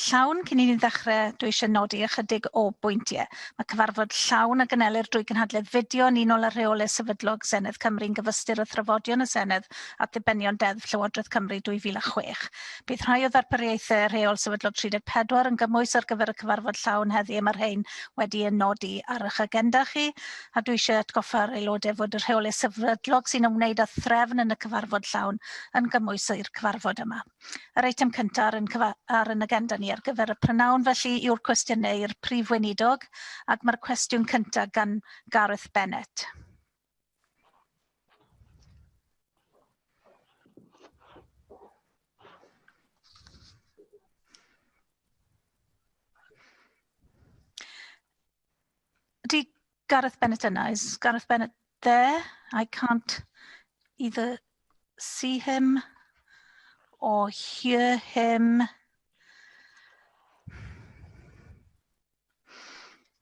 llawn, cyn i ni ddechrau, dwi eisiau nodi ychydig o bwyntiau. Mae cyfarfod llawn a gynelir drwy gynhadledd fideo yn unol ar rheolau sefydlog Senedd Cymru'n gyfystyr y thrafodion y Senedd at ddibenion deddf Llywodraeth Cymru 2006. Bydd rhai o ddarpariaethau rheol sefydlog 34 yn gymwys ar gyfer y cyfarfod llawn heddi, mae'r rhain wedi yn nodi ar eich agenda chi, a dwi eisiau atgoffa'r aelodau fod y rheolau sefydlog sy'n ymwneud â threfn yn y cyfarfod llawn yn gymwys i'r cyfarfod yma. Yr eitem cyntaf ar yn agenda ni ar gyfer y prynawn felly yw'r cwestiynau i'r Prif Weinidog, ac mae'r cwestiwn cyntaf gan Gareth Bennett. Ydy Gareth Bennett yna? Is Gareth Bennett there? I can't either see him or hear him.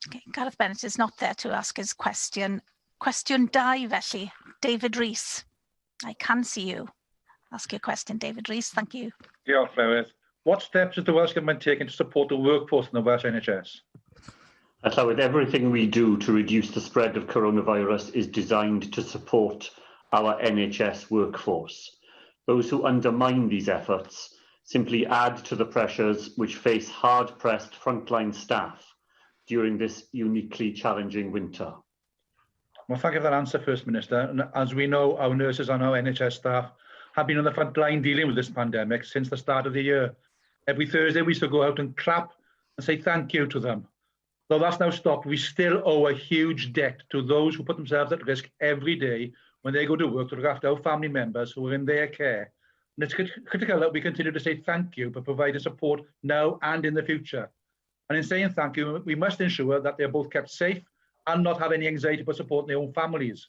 Okay, Gareth Bennett is not there to ask his question. Cwestiwn 2 felly, David Rees. I can see you. Ask your question, David Rees. Thank you. Diolch, Llywydd. What steps is the Welsh Government taking to support the workforce in the Welsh NHS? Llywydd, everything we do to reduce the spread of coronavirus is designed to support our NHS workforce. Those who undermine these efforts simply add to the pressures which face hard-pressed frontline staff during this uniquely challenging winter. Well, thank you for that answer, First Minister. And as we know, our nurses and our NHS staff have been on the front line dealing with this pandemic since the start of the year. Every Thursday, we used to go out and clap and say thank you to them. Though that's now stopped, we still owe a huge debt to those who put themselves at risk every day when they go to work to look after our family members who are in their care. And it's critical that we continue to say thank you for providing support now and in the future. And in saying thank you, we must ensure that they're both kept safe and not have any anxiety for supporting their own families.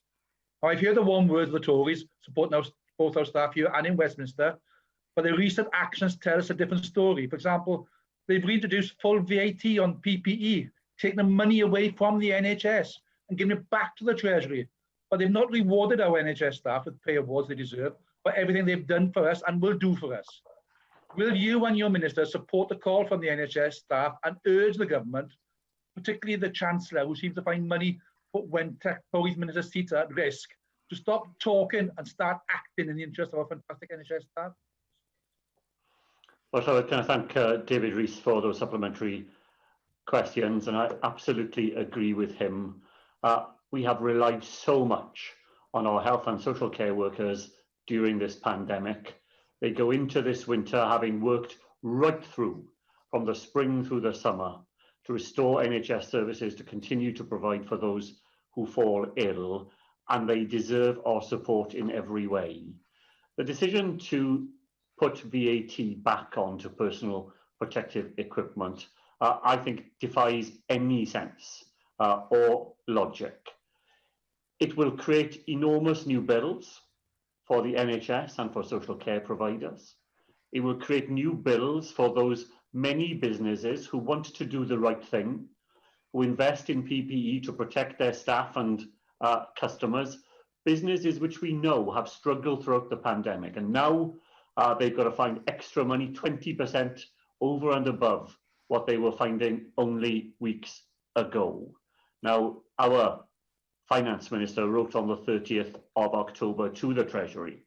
Now, I've heard the warm words of the Tories supporting both our staff here and in Westminster, but their recent actions tell us a different story. For example, they've reintroduced full VAT on PPE, taking the money away from the NHS and giving it back to the Treasury. But they've not rewarded our NHS staff with pay awards they deserve for everything they've done for us and will do for us. Will you and your minister support the call from the NHS staff and urge the government, particularly the Chancellor, who seems to find money when Tory's minister's seats are at risk, to stop talking and start acting in the interest of our fantastic NHS staff? Well, so can I thank David Rees for those supplementary questions, and I absolutely agree with him. We have relied so much on our health and social care workers during this pandemic. They go into this winter having worked right through, from the spring through the summer, to restore NHS services to continue to provide for those who fall ill, and they deserve our support in every way. The decision to put VAT back onto personal protective equipment, I think, defies any sense or logic. It will create enormous new bills for the NHS and for social care providers. It will create new bills for those many businesses who want to do the right thing, who invest in PPE to protect their staff and customers, businesses which we know have struggled throughout the pandemic, and now they've got to find extra money, 20% over and above what they were finding only weeks ago. Now, our Finance Minister wrote on the 30th of October to the Treasury,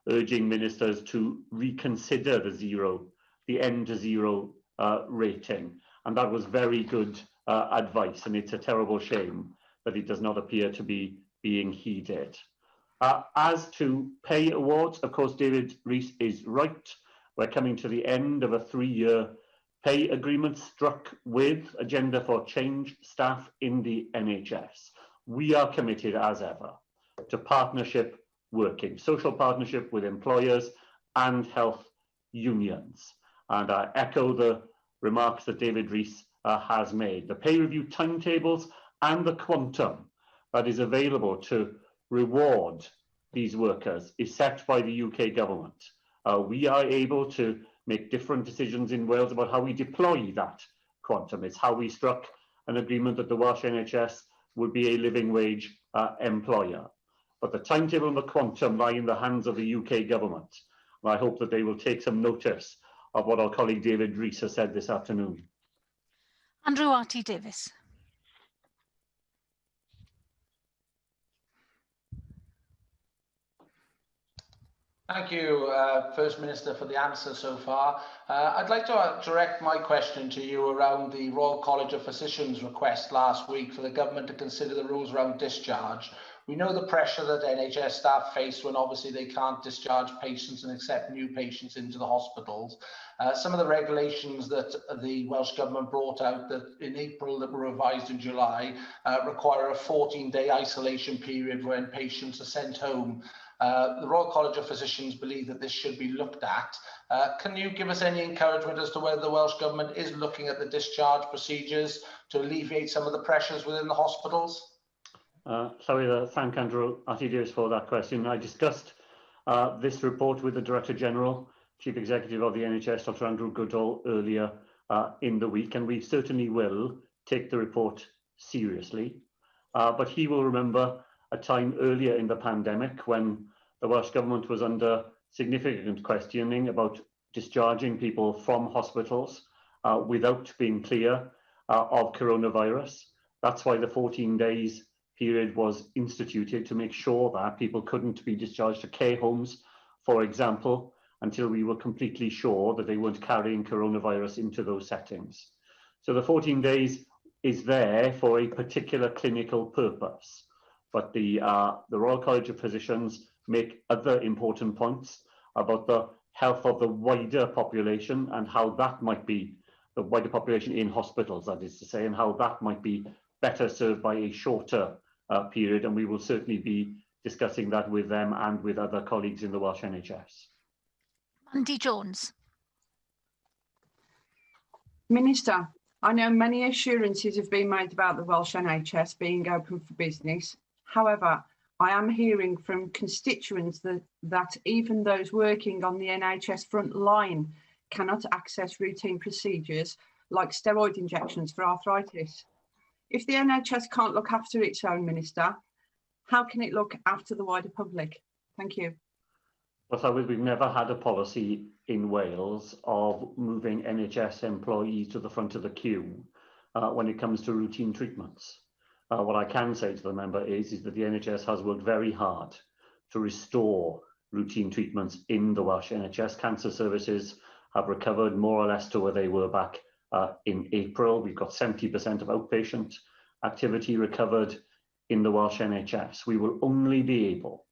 urging ministers to reconsider the end to zero rating. And that was very good advice, and it's a terrible shame that it does not appear to be being heeded. As to pay awards, of course, David Rees is right. We're coming to the end of a 3-year pay agreement struck with Agenda for Change staff in the NHS. We are committed, as ever, to partnership working, social partnership with employers and health unions. And I echo the remarks that David Rees has made. The pay review timetables and the quantum that is available to reward these workers is set by the UK government. We are able to make different decisions in Wales about how we deploy that quantum. It's how we struck an agreement that the Welsh NHS would be a living wage employer. But the timetable and the quantum lie in the hands of the UK government. And I hope that they will take some notice of what our colleague David Rees has said this afternoon. Andrew R.T. Davies. Thank you, First Minister, for the answer so far. I'd like to direct my question to you around the Royal College of Physicians request last week for the government to consider the rules around discharge. We know the pressure that NHS staff face when obviously they can't discharge patients and accept new patients into the hospitals. Some of the regulations that the Welsh Government brought out that in April that were revised in July require a 14-day isolation period when patients are sent home. The Royal College of Physicians believe that this should be looked at. Can you give us any encouragement as to whether the Welsh Government is looking at the discharge procedures to alleviate some of the pressures within the hospitals? Sorry to thank Andrew R.T. Davies for that question. I discussed this report with the Director General, Chief Executive of the NHS, Dr. Andrew Goodall, earlier in the week, and we certainly will take the report seriously. But he will remember a time earlier in the pandemic when the Welsh Government was under significant questioning about discharging people from hospitals without being clear of coronavirus. That's why the 14 days period was instituted, to make sure that people couldn't be discharged to care homes, for example, until we were completely sure that they weren't carrying coronavirus into those settings. So the 14 days is there for a particular clinical purpose. But the Royal College of Physicians make other important points about the health of the wider population and how that might be, the wider population in hospitals, that is to say, and how that might be better served by a shorter period. And we will certainly be discussing that with them and with other colleagues in the Welsh NHS. Andy Jones. Minister, I know many assurances have been made about the Welsh NHS being open for business. However, I am hearing from constituents that even those working on the NHS front line cannot access routine procedures like steroid injections for arthritis. If the NHS can't look after its own, Minister, how can it look after the wider public? Thank you. Well, we've never had a policy in Wales of moving NHS employees to the front of the queue when it comes to routine treatments. What I can say to the member is that the NHS has worked very hard to restore routine treatments in the Welsh NHS. Cancer services have recovered more or less to where they were back in April. We've got 70% of outpatient activity recovered in the Welsh NHS. We will only be able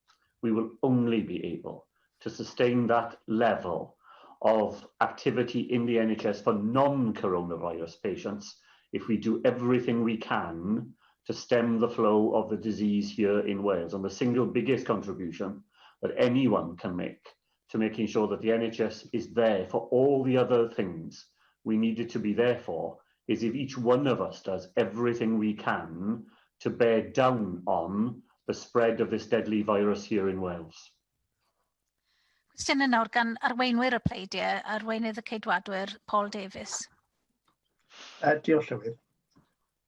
to sustain that level of activity in the NHS for non-coronavirus patients if we do everything we can to stem the flow of the disease here in Wales. And the single biggest contribution that anyone can make to making sure that the NHS is there for all the other things we need it to be there for is if each one of us does everything we can to bear down on the spread of this deadly virus here in Wales. Cwestiynau nawr gan arweinwyr y pleidiau, arweinydd y ceidwadwyr Paul Davies. Diolch, Llywydd.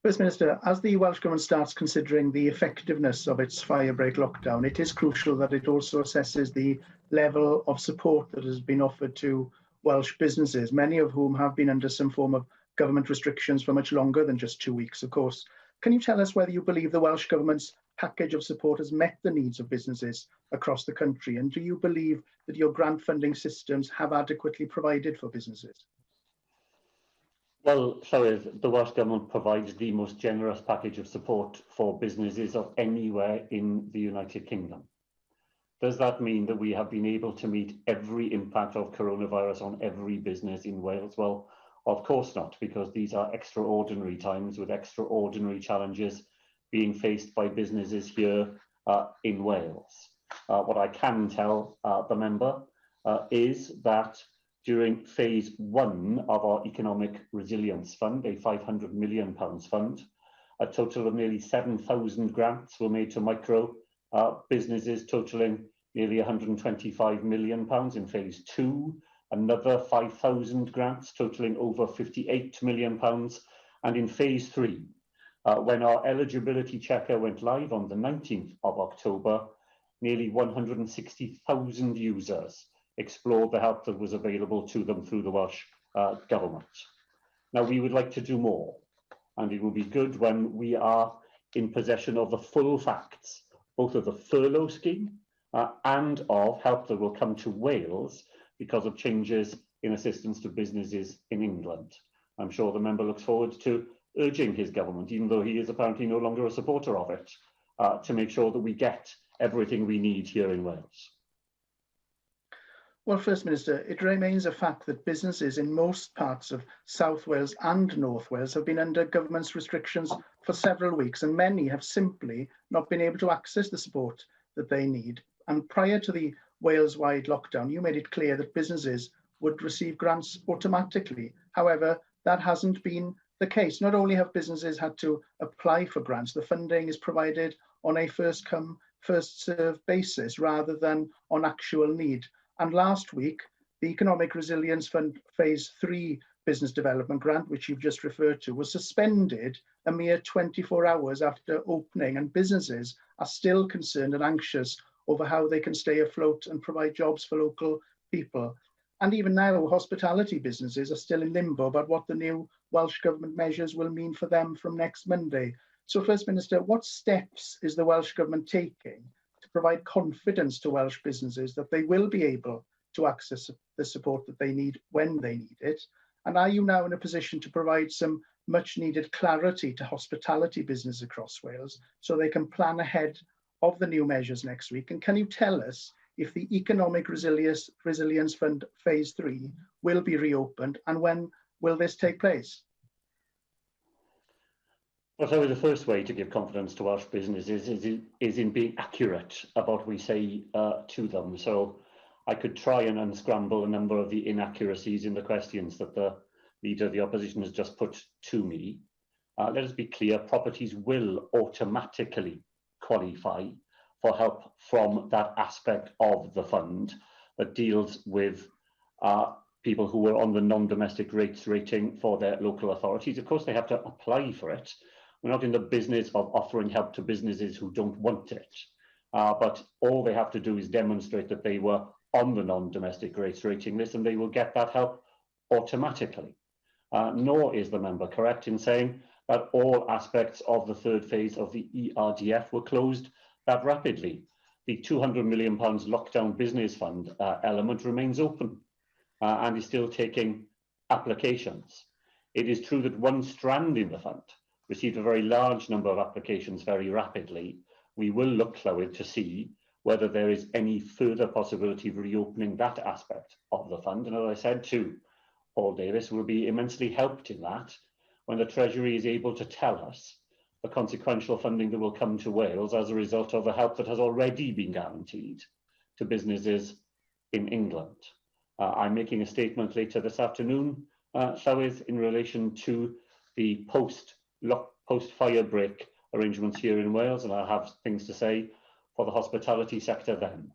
First Minister, as the Welsh Government starts considering the effectiveness of its firebreak lockdown, it is crucial that it also assesses the level of support that has been offered to Welsh businesses, many of whom have been under some form of government restrictions for much longer than just 2 weeks, of course. Can you tell us whether you believe the Welsh Government's package of support has met the needs of businesses across the country? And do you believe that your grant funding systems have adequately provided for businesses? Well, Llywydd, the Welsh Government provides the most generous package of support for businesses of anywhere in the United Kingdom. Does that mean that we have been able to meet every impact of coronavirus on every business in Wales? Well, of course not, because these are extraordinary times with extraordinary challenges being faced by businesses here in Wales. What I can tell the member is that during phase 1 of our Economic Resilience Fund, a £500 million fund, a total of nearly 7,000 grants were made to micro businesses totaling nearly £125 million. In phase 2, another 5,000 grants totaling over £58 million. And in phase 3, when our eligibility checker went live on the 19th of October, nearly 160,000 users explored the help that was available to them through the Welsh Government. Now, we would like to do more, and it will be good when we are in possession of the full facts, both of the furlough scheme and of help that will come to Wales because of changes in assistance to businesses in England. I'm sure the member looks forward to urging his government, even though he is apparently no longer a supporter of it, to make sure that we get everything we need here in Wales. Well, First Minister, it remains a fact that businesses in most parts of South Wales and North Wales have been under government's restrictions for several weeks, and many have simply not been able to access the support that they need. And prior to the Wales-wide lockdown, you made it clear that businesses would receive grants automatically. However, that hasn't been the case. Not only have businesses had to apply for grants, the funding is provided on a first-come, first-served basis rather than on actual need. And last week, the Economic Resilience Fund Phase 3 Business Development Grant, which you've just referred to, was suspended a mere 24 hours after opening, and businesses are still concerned and anxious over how they can stay afloat and provide jobs for local people. And even now, hospitality businesses are still in limbo about what the new Welsh Government measures will mean for them from next Monday. So, First Minister, what steps is the Welsh Government taking to provide confidence to Welsh businesses that they will be able to access the support that they need when they need it? And are you now in a position to provide some much needed clarity to hospitality business across Wales so they can plan ahead of the new measures next week? And can you tell us if the Economic Resilience Fund Phase 3 will be reopened, and when will this take place? Well, so the first way to give confidence to Welsh businesses is in being accurate about what we say to them. So I could try and unscramble a number of the inaccuracies in the questions that the Leader of the Opposition has just put to me. Let us be clear, properties will automatically qualify for help from that aspect of the fund that deals with people who were on the non-domestic rates rating for their local authorities. Of course, they have to apply for it. We're not in the business of offering help to businesses who don't want it, but all they have to do is demonstrate that they were on the non-domestic rates rating list, and they will get that help automatically. Nor is the member correct in saying that all aspects of the third phase of the ERDF were closed that rapidly. The £200 million lockdown business fund element remains open and is still taking applications. It is true that one strand in the fund received a very large number of applications very rapidly. We will look, Llywydd, to see whether there is any further possibility of reopening that aspect of the fund. And as I said to Paul Davis, will be immensely helped in that when the Treasury is able to tell us the consequential funding that will come to Wales as a result of the help that has already been guaranteed to businesses in England. I'm making a statement later this afternoon, Llywydd, in relation to the post-fire break arrangements here in Wales, and I'll have things to say for the hospitality sector then.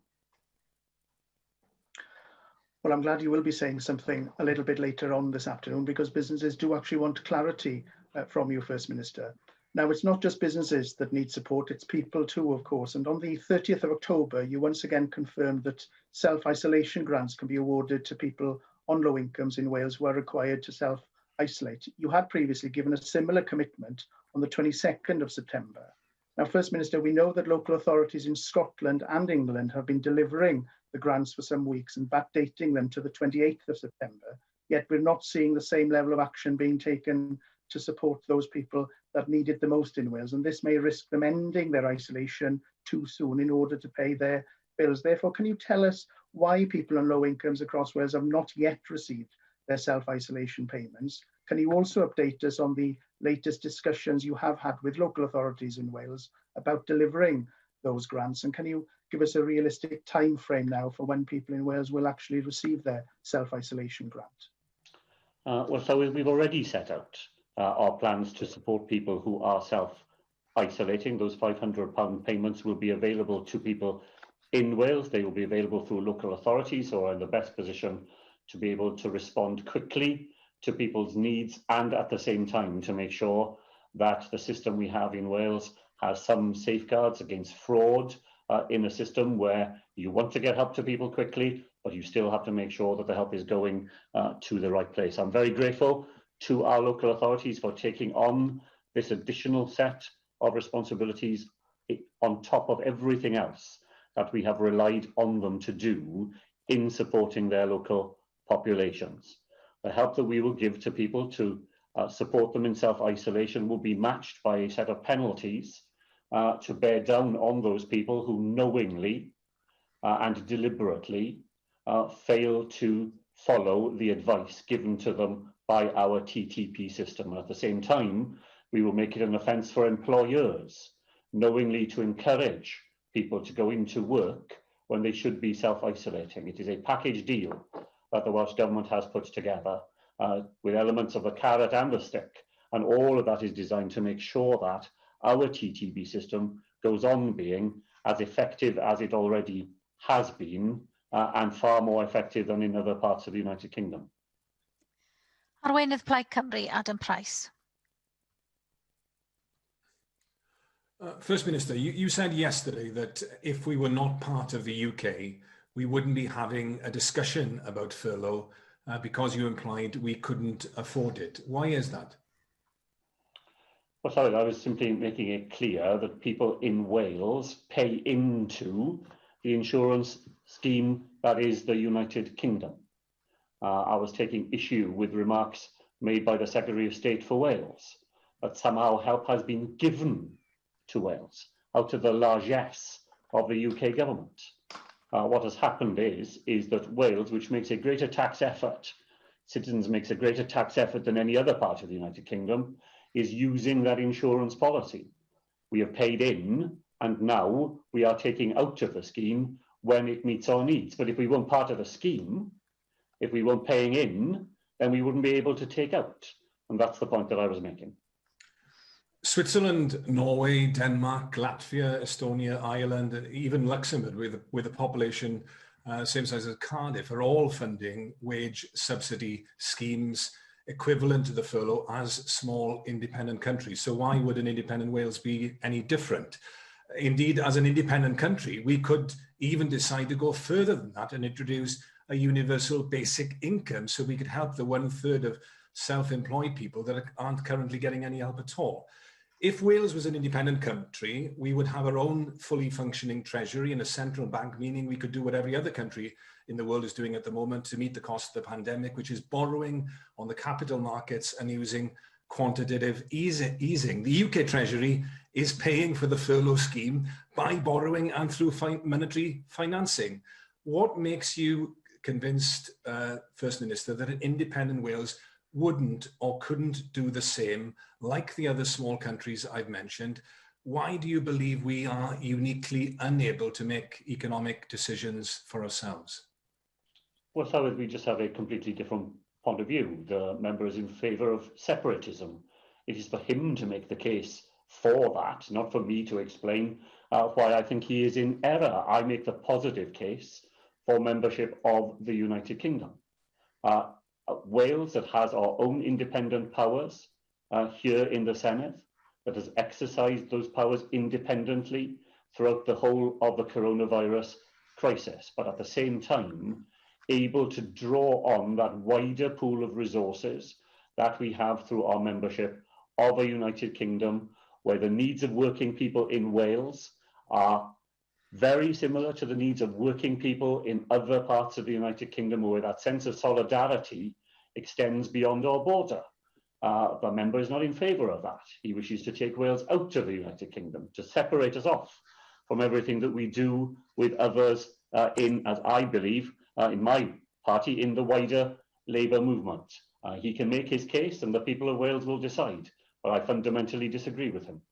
Well, I'm glad you will be saying something a little bit later on this afternoon, because businesses do actually want clarity from you, First Minister. Now, it's not just businesses that need support, it's people too, of course. And on the 30th of October, you once again confirmed that self-isolation grants can be awarded to people on low incomes in Wales who are required to self-isolate. You had previously given a similar commitment on the 22nd of September. Now, First Minister, we know that local authorities in Scotland and England have been delivering the grants for some weeks and backdating them to the 28th of September, yet we're not seeing the same level of action being taken to support those people that need it the most in Wales, and this may risk them ending their isolation too soon in order to pay their bills. Therefore, can you tell us why people on low incomes across Wales have not yet received their self-isolation payments? Can you also update us on the latest discussions you have had with local authorities in Wales about delivering those grants? And can you give us a realistic time frame now for when people in Wales will actually receive their self-isolation grant? Well, so we've already set out our plans to support people who are self-isolating. Those £500 payments will be available to people in Wales. They will be available through local authorities who are in the best position to be able to respond quickly to people's needs, and at the same time to make sure that the system we have in Wales has some safeguards against fraud in a system where you want to get help to people quickly, but you still have to make sure that the help is going to the right place. I'm very grateful to our local authorities for taking on this additional set of responsibilities on top of everything else that we have relied on them to do in supporting their local populations. The help that we will give to people to support them in self-isolation will be matched by a set of penalties to bear down on those people who knowingly and deliberately fail to follow the advice given to them by our TTP system. And at the same time, we will make it an offence for employers knowingly to encourage people to go into work when they should be self-isolating. It is a package deal that the Welsh Government has put together with elements of the carrot and the stick. And all of that is designed to make sure that our TTP system goes on being as effective as it already has been and far more effective than in other parts of the United Kingdom. Arweinydd Plaid Cymru, Adam Price. First Minister, you said yesterday that if we were not part of the UK, we wouldn't be having a discussion about furlough because you implied we couldn't afford it. Why is that? Well, sorry, I was simply making it clear that people in Wales pay into the insurance scheme that is the United Kingdom. I was taking issue with remarks made by the Secretary of State for Wales that somehow help has been given to Wales out of the largesse of the UK government. What has happened is that Wales, which makes a greater tax effort, citizens makes a greater tax effort than any other part of the United Kingdom, is using that insurance policy. We have paid in, and now we are taking out of the scheme when it meets our needs. But if we weren't part of the scheme, if we weren't paying in, then we wouldn't be able to take out. And that's the point that I was making. Switzerland, Norway, Denmark, Latvia, Estonia, Ireland, and even Luxembourg, with a population same size as Cardiff, are all funding wage subsidy schemes equivalent to the furlough as small independent countries. So why would an independent Wales be any different? Indeed, as an independent country, we could even decide to go further than that and introduce a universal basic income so we could help the 1/3 of self-employed people that aren't currently getting any help at all. If Wales was an independent country, we would have our own fully functioning treasury and a central bank, meaning we could do what every other country in the world is doing at the moment to meet the cost of the pandemic, which is borrowing on the capital markets and using quantitative easing. The UK Treasury is paying for the furlough scheme by borrowing and through monetary financing. What makes you convinced, First Minister, that an independent Wales wouldn't or couldn't do the same like the other small countries I've mentioned? Why do you believe we are uniquely unable to make economic decisions for ourselves? Well, so we just have a completely different point of view. The member is in favour of separatism. It is for him to make the case for that, not for me to explain why I think he is in error. I make the positive case for membership of the United Kingdom. Wales, that has our own independent powers here in the Senedd, that has exercised those powers independently throughout the whole of the coronavirus crisis, but at the same time, able to draw on that wider pool of resources that we have through our membership of a United Kingdom, where the needs of working people in Wales are very similar to the needs of working people in other parts of the United Kingdom, where that sense of solidarity extends beyond our border. The member is not in favour of that. He wishes to take Wales out of the United Kingdom, to separate us off from everything that we do with others in, as I believe, in my party, in the wider Labour movement. He can make his case and the people of Wales will decide, but I fundamentally disagree with him.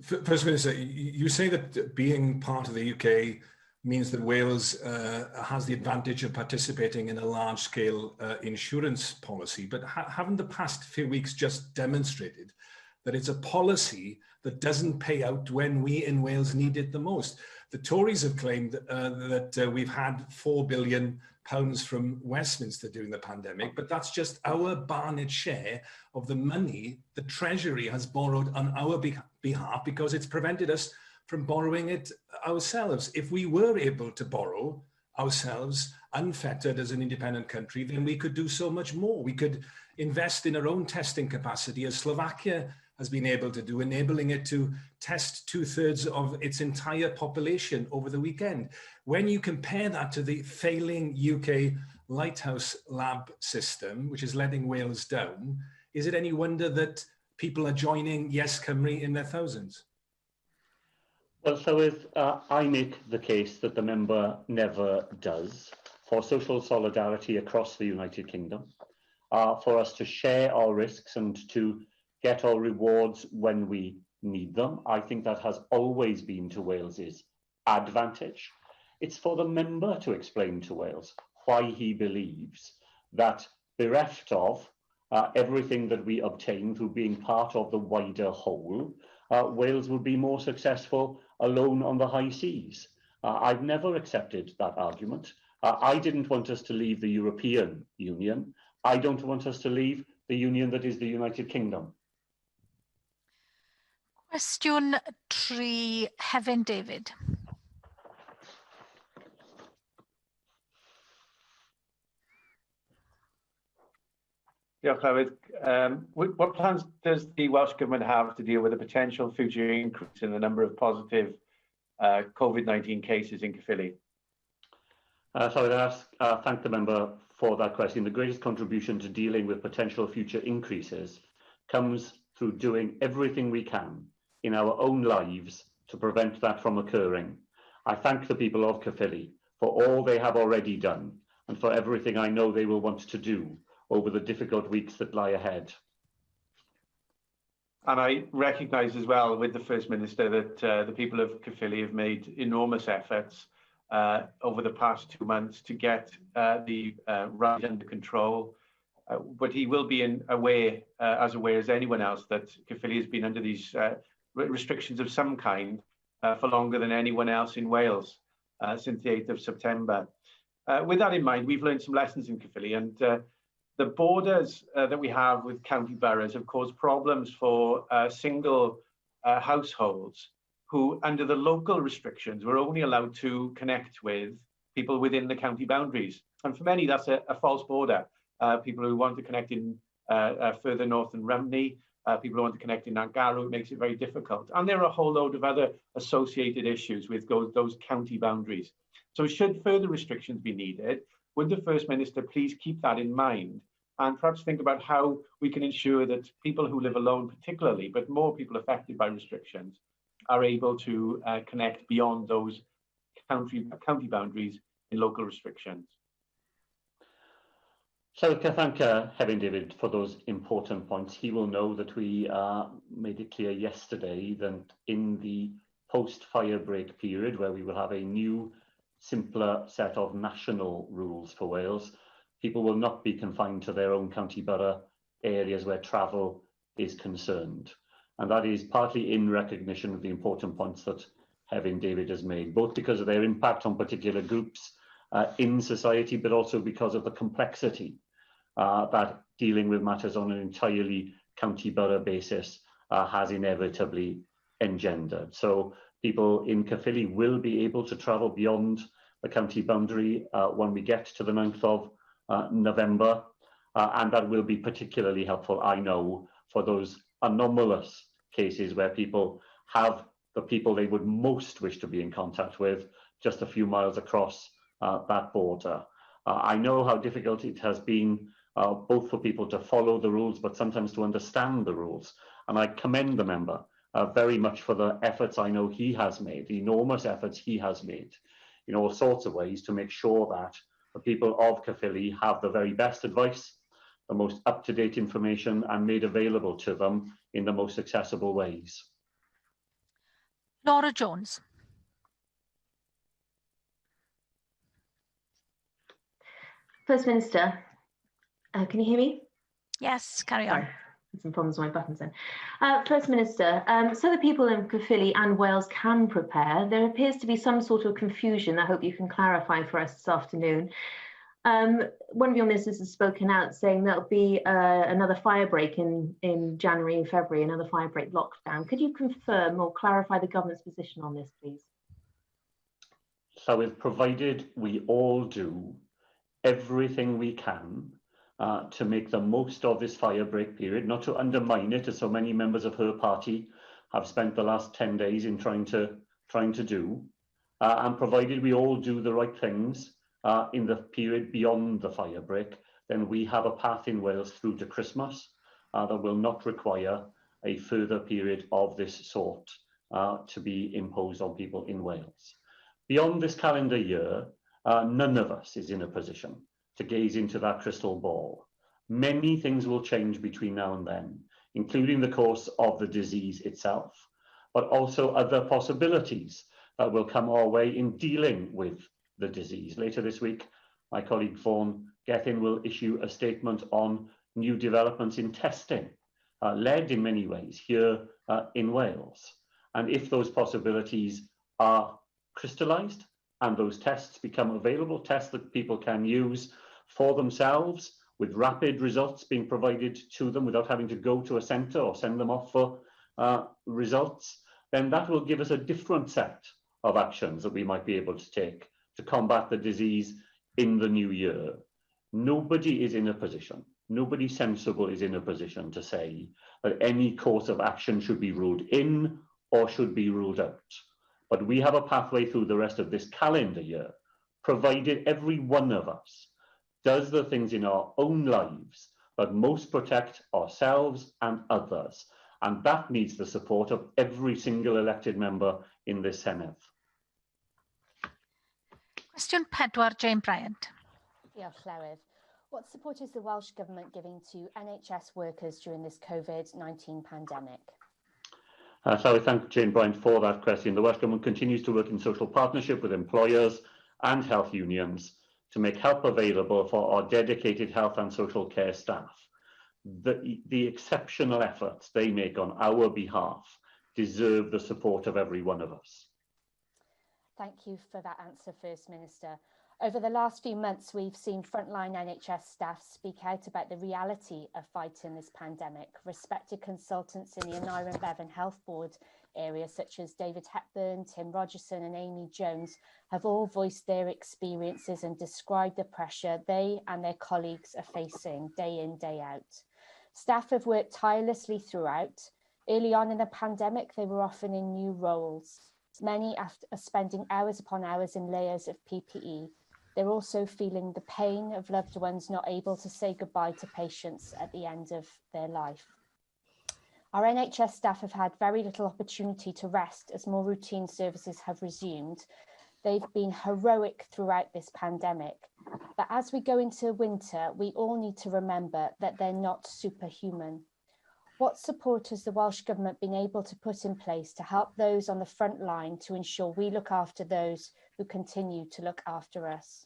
First Minister, you say that being part of the UK means that Wales has the advantage of participating in a large-scale insurance policy, but haven't the past few weeks just demonstrated that it's a policy that doesn't pay out when we in Wales need it the most? The Tories have claimed that we've had £4 billion from Westminster during the pandemic, but that's just our Barnet share of the money the Treasury has borrowed on our behalf because it's prevented us from borrowing it ourselves. If we were able to borrow ourselves unfettered as an independent country, then we could do so much more. We could invest in our own testing capacity, as Slovakia has been able to do, enabling it to test 2/3 of its entire population over the weekend. When you compare that to the failing UK Lighthouse Lab system, which is letting Wales down, is it any wonder that people are joining Yes Cymru in their thousands? Well, so I make the case that the member never does, for social solidarity across the United Kingdom, for us to share our risks and to get our rewards when we need them. I think that has always been to Wales's advantage. It's for the member to explain to Wales why he believes that, bereft of everything that we obtain through being part of the wider whole, Wales would be more successful alone on the high seas. I've never accepted that argument. I didn't want us to leave the European Union. I don't want us to leave the union that is the United Kingdom. Cwestiwn 3, Hefin David. Diolch, Llywydd. What plans does the Welsh Government have to deal with a potential future increase in the number of positive COVID-19 cases in Caerphilly? So I'd thank the member for that question. The greatest contribution to dealing with potential future increases comes through doing everything we can in our own lives to prevent that from occurring. I thank the people of Caerphilly for all they have already done and for everything I know they will want to do over the difficult weeks that lie ahead. And I recognise as well with the First Minister that the people of Caerphilly have made enormous efforts over the past 2 months to get the rise under control. But he will be aware as anyone else that Caerphilly has been under these restrictions of some kind for longer than anyone else in Wales since the 8th of September. With that in mind, we've learned some lessons in Caerphilly, and the borders that we have with county boroughs have caused problems for single households who, under the local restrictions, were only allowed to connect with people within the county boundaries. And for many, that's a false border. People who want to connect in further north in Rumney, people who want to connect in Nantgarw, it makes it very difficult. And there are a whole load of other associated issues with those county boundaries. So should further restrictions be needed, would the First Minister please keep that in mind and perhaps think about how we can ensure that people who live alone particularly, but more people affected by restrictions, are able to connect beyond those county boundaries in local restrictions? So I thank Hefin David for those important points. He will know that we made it clear yesterday that in the post-fire break period, where we will have a new, simpler set of national rules for Wales, people will not be confined to their own county borough areas where travel is concerned. And that is partly in recognition of the important points that Hefin David has made, both because of their impact on particular groups in society, but also because of the complexity that dealing with matters on an entirely county borough basis has inevitably engendered. So people in Caerphilly will be able to travel beyond the county boundary when we get to the 9th of November, and that will be particularly helpful, I know, for those anomalous cases where people have the people they would most wish to be in contact with just a few miles across that border. I know how difficult it has been both for people to follow the rules, but sometimes to understand the rules. And I commend the member very much for the efforts I know he has made, the enormous efforts he has made in all sorts of ways to make sure that the people of Caerphilly have the very best advice, the most up-to-date information, and made available to them in the most accessible ways. Laura Jones. First Minister, can you hear me? Yes, carry on. Sorry, some problems with my buttons then. First Minister, so the people in Caerphilly and Wales can prepare. There appears to be some sort of confusion. I hope you can clarify for us this afternoon. One of your ministers has spoken out saying there'll be another fire break in January and February, another fire break lockdown. Could you confirm or clarify the government's position on this, please? Llywydd, provided we all do everything we can to make the most of this firebreak period, not to undermine it, as so many members of her party have spent the last 10 days in trying to do, and provided we all do the right things in the period beyond the firebreak, then we have a path in Wales through to Christmas that will not require a further period of this sort to be imposed on people in Wales. Beyond this calendar year, none of us is in a position to gaze into that crystal ball. Many things will change between now and then, including the course of the disease itself, but also other possibilities that will come our way in dealing with the disease. Later this week, my colleague Vaughan Gethin will issue a statement on new developments in testing, led in many ways here in Wales. And if those possibilities are crystallised and those tests become available, tests that people can use for themselves with rapid results being provided to them without having to go to a centre or send them off for results, then that will give us a different set of actions that we might be able to take to combat the disease in the new year. Nobody is in a position, nobody sensible is in a position to say that any course of action should be ruled in or should be ruled out. But we have a pathway through the rest of this calendar year, provided every one of us does the things in our own lives that most protect ourselves and others. And that needs the support of every single elected member in this Senedd. Cwestiwn 4, Jane Bryant. Diolch, Llywydd. What support is the Welsh Government giving to NHS workers during this COVID-19 pandemic? So I thank Jane Bryant for that question. The Welsh Government continues to work in social partnership with employers and health unions to make help available for our dedicated health and social care staff. The exceptional efforts they make on our behalf deserve the support of every one of us. Thank you for that answer, First Minister. Over the last few months, we've seen frontline NHS staff speak out about the reality of fighting this pandemic. Respected consultants in the Aneurin Bevan Health Board area, such as David Hepburn, Tim Rogerson and Amy Jones, have all voiced their experiences and described the pressure they and their colleagues are facing day in, day out. Staff have worked tirelessly throughout. Early on in the pandemic, they were often in new roles. Many are spending hours upon hours in layers of PPE. They're also feeling the pain of loved ones not able to say goodbye to patients at the end of their life. Our NHS staff have had very little opportunity to rest as more routine services have resumed. They've been heroic throughout this pandemic. But as we go into winter, we all need to remember that they're not superhuman. What support has the Welsh Government been able to put in place to help those on the front line to ensure we look after those who continue to look after us?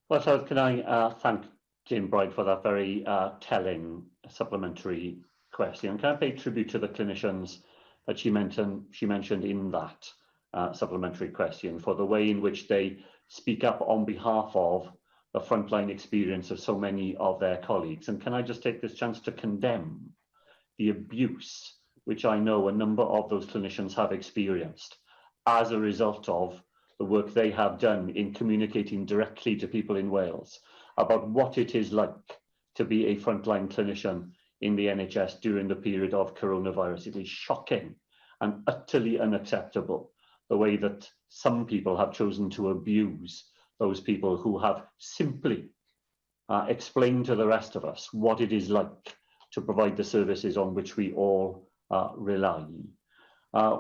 Well, so can I thank Jane Bryant for that very telling supplementary question. Can I pay tribute to the clinicians that she mentioned in that supplementary question for the way in which they speak up on behalf of the frontline experience of so many of their colleagues. And can I just take this chance to condemn the abuse which I know a number of those clinicians have experienced as a result of the work they have done in communicating directly to people in Wales about what it is like to be a frontline clinician in the NHS during the period of coronavirus. It is shocking and utterly unacceptable the way that some people have chosen to abuse those people who have simply explained to the rest of us what it is like to provide the services on which we all rely.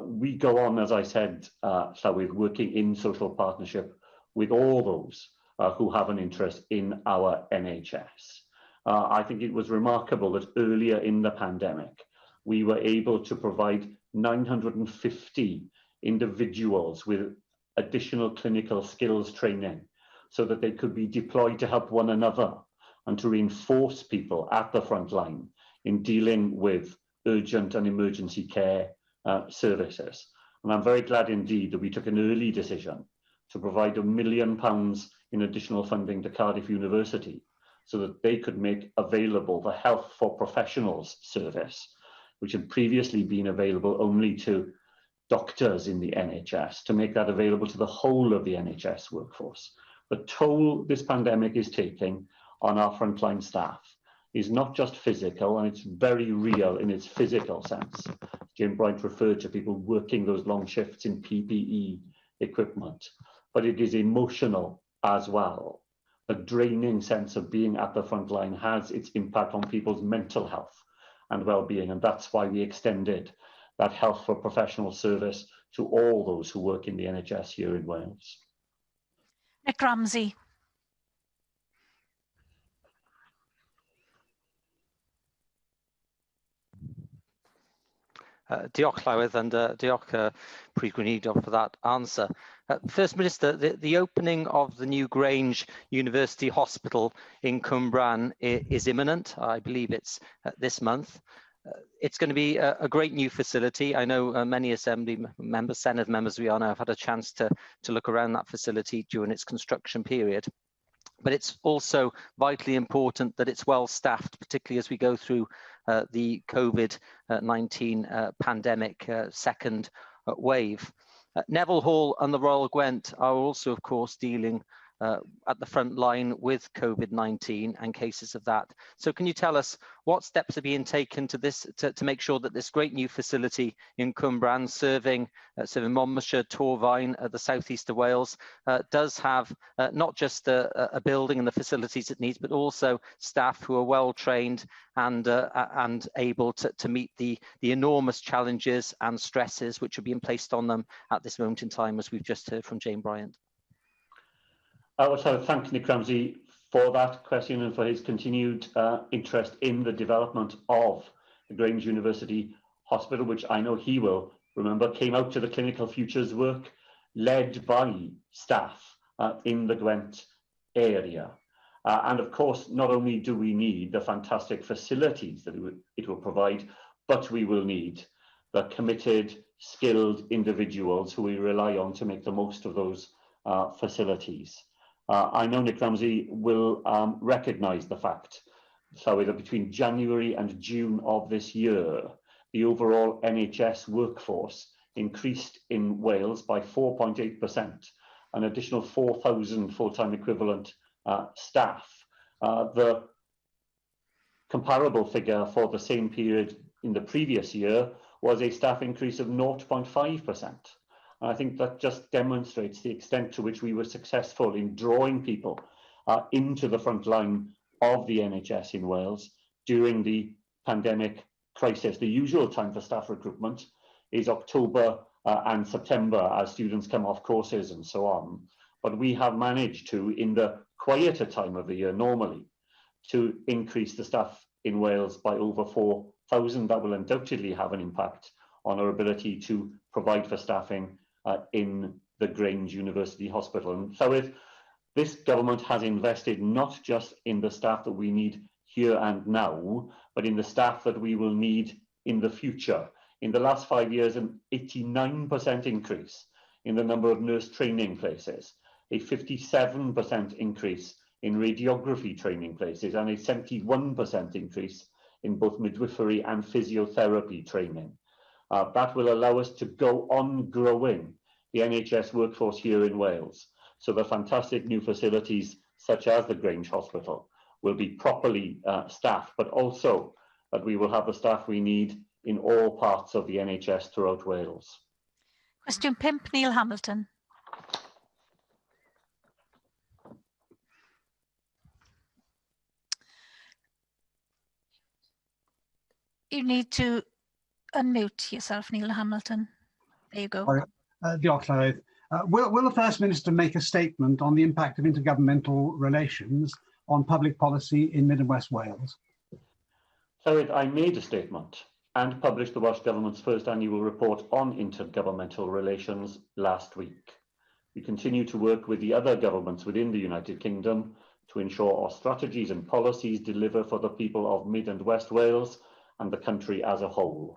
We go on, as I said, Llywydd, working in social partnership with all those who have an interest in our NHS. I think it was remarkable that earlier in the pandemic, we were able to provide 950 individuals with additional clinical skills training so that they could be deployed to help one another and to reinforce people at the front line in dealing with urgent and emergency care services. And I'm very glad indeed that we took an early decision to provide £1 million in additional funding to Cardiff University so that they could make available the Health for Professionals service, which had previously been available only to doctors in the NHS, to make that available to the whole of the NHS workforce. The toll this pandemic is taking on our frontline staff is not just physical, and it's very real in its physical sense. Jim Bryant referred to people working those long shifts in PPE equipment, but it is emotional as well. The draining sense of being at the front line has its impact on people's mental health and well-being, and that's why we extended that health for professional service to all those who work in the NHS here in Wales. Nick Ramsey. Diolch Llywydd, and diolch Prif Weinidog for that answer. First Minister, the opening of the new Grange University Hospital in Cwmbran is imminent. I believe it's this month. It's going to be a great new facility. I know many Assembly members, Senedd members we are now have had a chance to look around that facility during its construction period. But it's also vitally important that it's well staffed, particularly as we go through the COVID-19 pandemic second wave. Neville Hall and the Royal Gwent are also, of course, dealing at the front line with COVID-19 and cases of that. So can you tell us what steps are being taken to make sure that this great new facility in Cwmbran, serving Monmouthshire, Torfaen, the southeast of Wales, does have not just a building and the facilities it needs, but also staff who are well trained and able to meet the enormous challenges and stresses which are being placed on them at this moment in time, as we've just heard from Jane Bryant? I would like to thank Nick Ramsey for that question and for his continued interest in the development of the Grange University Hospital, which I know he will remember came out to the Clinical Futures work led by staff in the Gwent area. And of course, not only do we need the fantastic facilities that it will provide, but we will need the committed, skilled individuals who we rely on to make the most of those facilities. I know Nick Ramsey will recognise the fact, sorry, that between January and June of this year, the overall NHS workforce increased in Wales by 4.8%, an additional 4,000 full-time equivalent staff. The comparable figure for the same period in the previous year was a staff increase of 0.5%. I think that just demonstrates the extent to which we were successful in drawing people into the front line of the NHS in Wales during the pandemic crisis. The usual time for staff recruitment is October and September as students come off courses and so on. But we have managed to, in the quieter time of the year normally, to increase the staff in Wales by over 4,000. That will undoubtedly have an impact on our ability to provide for staffing in the Grange University Hospital. And so this government has invested not just in the staff that we need here and now, but in the staff that we will need in the future. In the last 5 years, an 89% increase in the number of nurse training places, a 57% increase in radiography training places, and a 71% increase in both midwifery and physiotherapy training. That will allow us to go on growing the NHS workforce here in Wales. So the fantastic new facilities, such as the Grange Hospital, will be properly staffed, but also that we will have the staff we need in all parts of the NHS throughout Wales. Question 5, Neil Hamilton. You need to unmute yourself, Neil Hamilton. There you go. Diolch, Llywydd. Will the First Minister make a statement on the impact of intergovernmental relations on public policy in Mid and West Wales? So I made a statement and published the Welsh Government's first annual report on intergovernmental relations last week. We continue to work with the other governments within the United Kingdom to ensure our strategies and policies deliver for the people of Mid and West Wales and the country as a whole.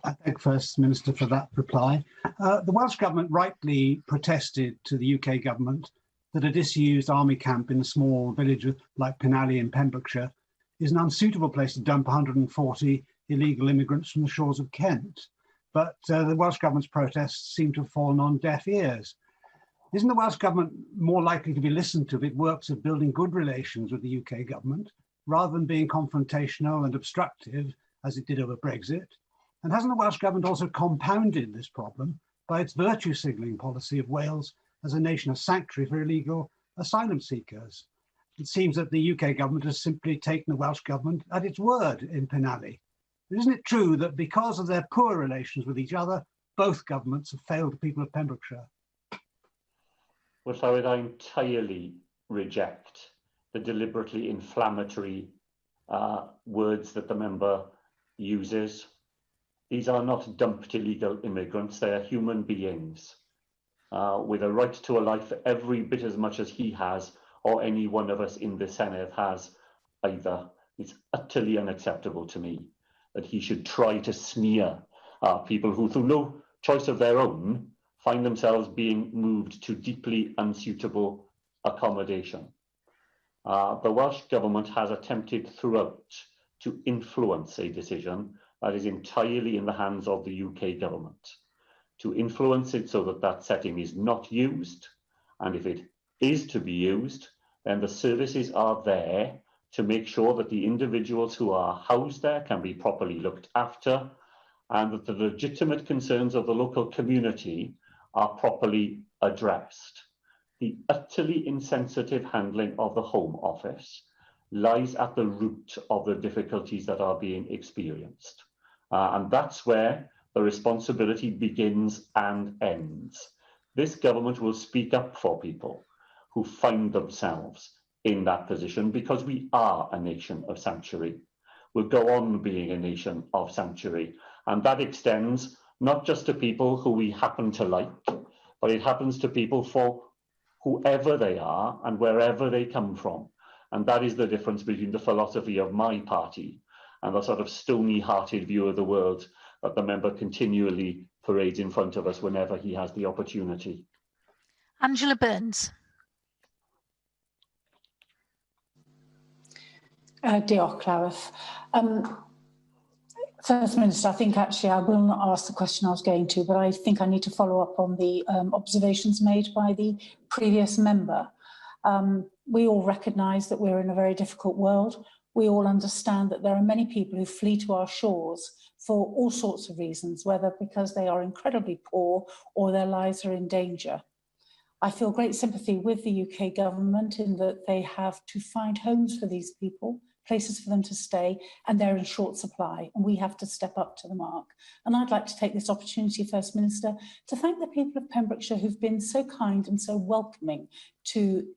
I thank First Minister for that reply. The Welsh Government rightly protested to the UK Government that a disused army camp in a small village like Penally in Pembrokeshire is an unsuitable place to dump 140 illegal immigrants from the shores of Kent. but the Welsh Government's protests seem to have fallen on deaf ears. Isn't the Welsh Government more likely to be listened to if it works at building good relations with the UK Government, rather than being confrontational and obstructive, as it did over Brexit? And hasn't the Welsh Government also compounded this problem by its virtue signalling policy of Wales as a nation of sanctuary for illegal asylum seekers? It seems that the UK Government has simply taken the Welsh Government at its word in Penally. Isn't it true that because of their poor relations with each other, both governments have failed the people of Pembrokeshire? Well, Llywydd, I entirely reject the deliberately inflammatory words that the member uses. These are not dumped illegal immigrants, they are human beings with a right to a life every bit as much as he has, or any one of us in the Senedd has either. It's utterly unacceptable to me that he should try to smear people who, through no choice of their own, find themselves being moved to deeply unsuitable accommodation. The Welsh Government has attempted throughout to influence a decision that is entirely in the hands of the UK Government, to influence it so that that setting is not used, and if it is to be used, then the services are there to make sure that the individuals who are housed there can be properly looked after, and that the legitimate concerns of the local community are properly addressed. The utterly insensitive handling of the Home Office lies at the root of the difficulties that are being experienced. And that's where the responsibility begins and ends. This government will speak up for people who find themselves in that position, because we are a nation of sanctuary. We'll go on being a nation of sanctuary. And that extends not just to people who we happen to like, but it happens to people for whoever they are and wherever they come from. And that is the difference between the philosophy of my party and the sort of stony-hearted view of the world that the member continually parades in front of us whenever he has the opportunity. Angela Burns. Diolch, Llywydd. First Minister, I think actually I will not ask the question I was going to, but I think I need to follow up on the observations made by the previous member. We all recognise that we're in a very difficult world. We all understand that there are many people who flee to our shores for all sorts of reasons, whether because they are incredibly poor or their lives are in danger. I feel great sympathy with the UK government in that they have to find homes for these people, places for them to stay, and they're in short supply, and we have to step up to the mark. And I'd like to take this opportunity, First Minister, to thank the people of Pembrokeshire who've been so kind and so welcoming to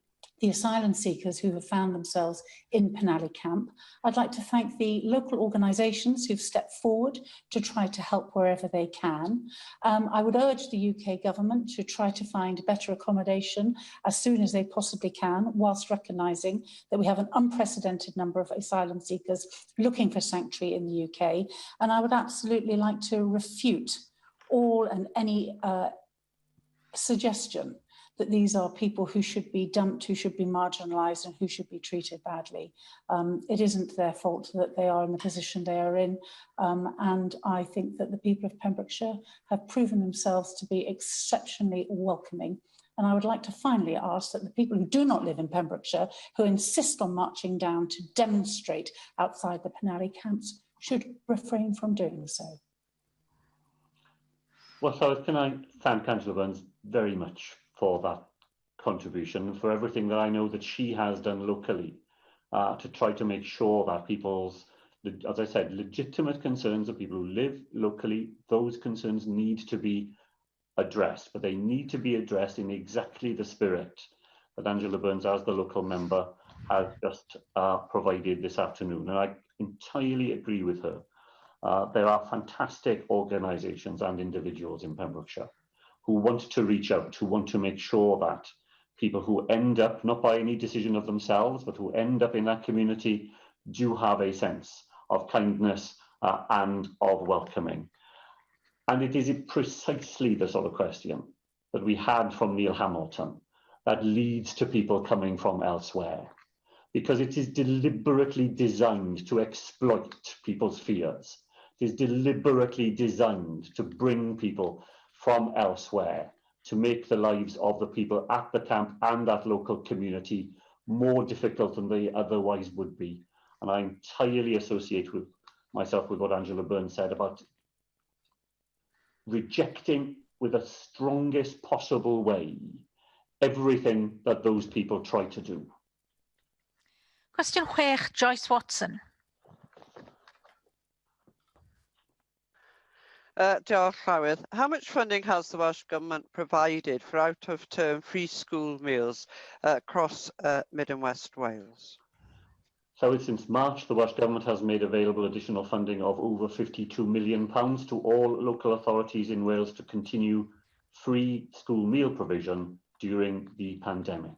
the asylum seekers who have found themselves in Penally camp. I'd like to thank the local organisations who've stepped forward to try to help wherever they can. I would urge the UK government to try to find better accommodation as soon as they possibly can, whilst recognising that we have an unprecedented number of asylum seekers looking for sanctuary in the UK. And I would absolutely like to refute all and any suggestion that these are people who should be dumped, who should be marginalised and who should be treated badly. It isn't their fault that they are in the position they are in. And I think that the people of Pembrokeshire have proven themselves to be exceptionally welcoming. And I would like to finally ask that the people who do not live in Pembrokeshire, who insist on marching down to demonstrate outside the Penally camps, should refrain from doing so. Well, so can I thank Angela Burns very much for that contribution, for everything that I know that she has done locally to try to make sure that people's, as I said, legitimate concerns of people who live locally, those concerns need to be addressed, but they need to be addressed in exactly the spirit that Angela Burns, as the local member, has just provided this afternoon. And I entirely agree with her. There are fantastic organisations and individuals in Pembrokeshire who want to reach out, who want to make sure that people who end up, not by any decision of themselves, but who end up in that community do have a sense of kindness and of welcoming. And it is precisely the sort of question that we had from Neil Hamilton that leads to people coming from elsewhere, because it is deliberately designed to exploit people's fears, It is deliberately designed to bring people from elsewhere to make the lives of the people at the camp and that local community more difficult than they otherwise would be. And I entirely associate with myself with what Angela Byrne said about rejecting with the strongest possible way everything that those people try to do. Cwestiwn 6, Joyce Watson. Diolch, Llywydd. How much funding has the Welsh Government provided for out-of-term free school meals across Mid and West Wales? So since March, the Welsh Government has made available additional funding of over £52 million to all local authorities in Wales to continue free school meal provision during the pandemic.